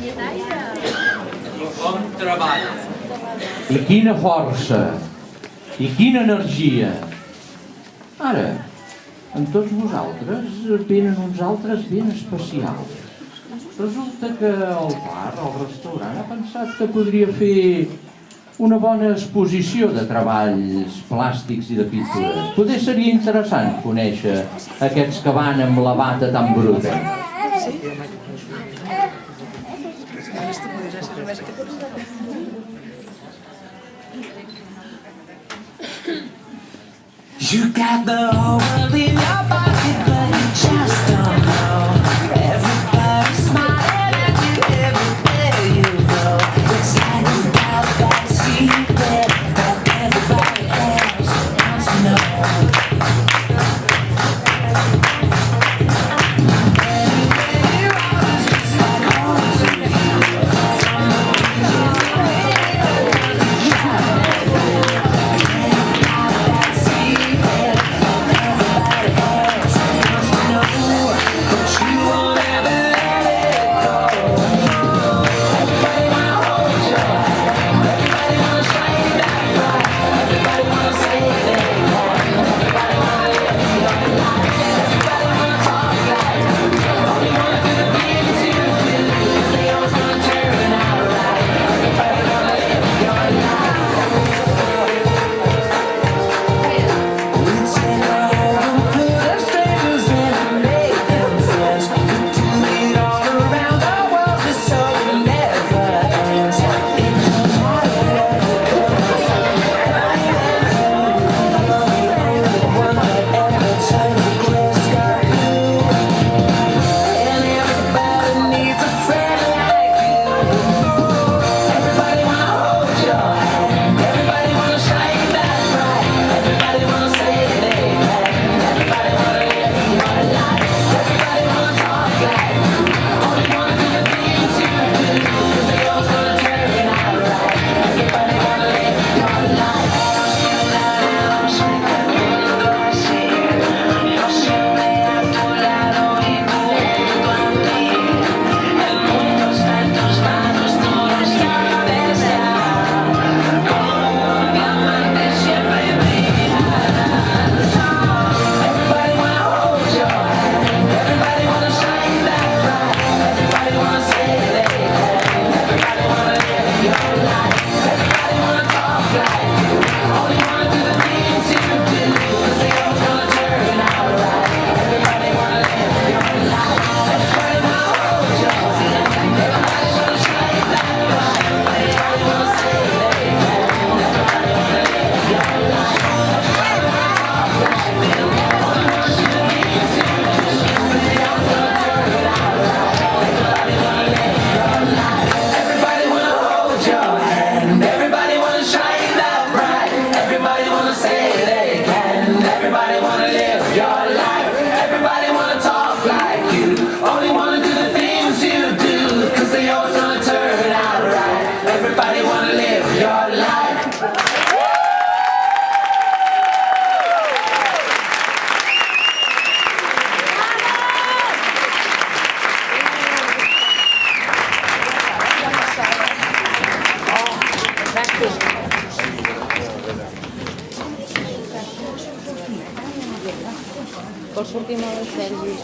I com treballa. I quina força, i quina energia. Ara, amb tots vosaltres venen uns altres ben especials. Resulta que el bar, el restaurant, ha pensat que podria fer una bona exposició de treballs plàstics i de pintures. Potser seria interessant conèixer aquests que van amb la bata tan bruta. You got the whole world in your pocket, but you just don't know. Everybody's smiling at you everywhere you go. It's like you got that secret that everybody else wants to know. Anywhere you are is just like home to you. From the beaches to the Vols sortir amb el Sergi?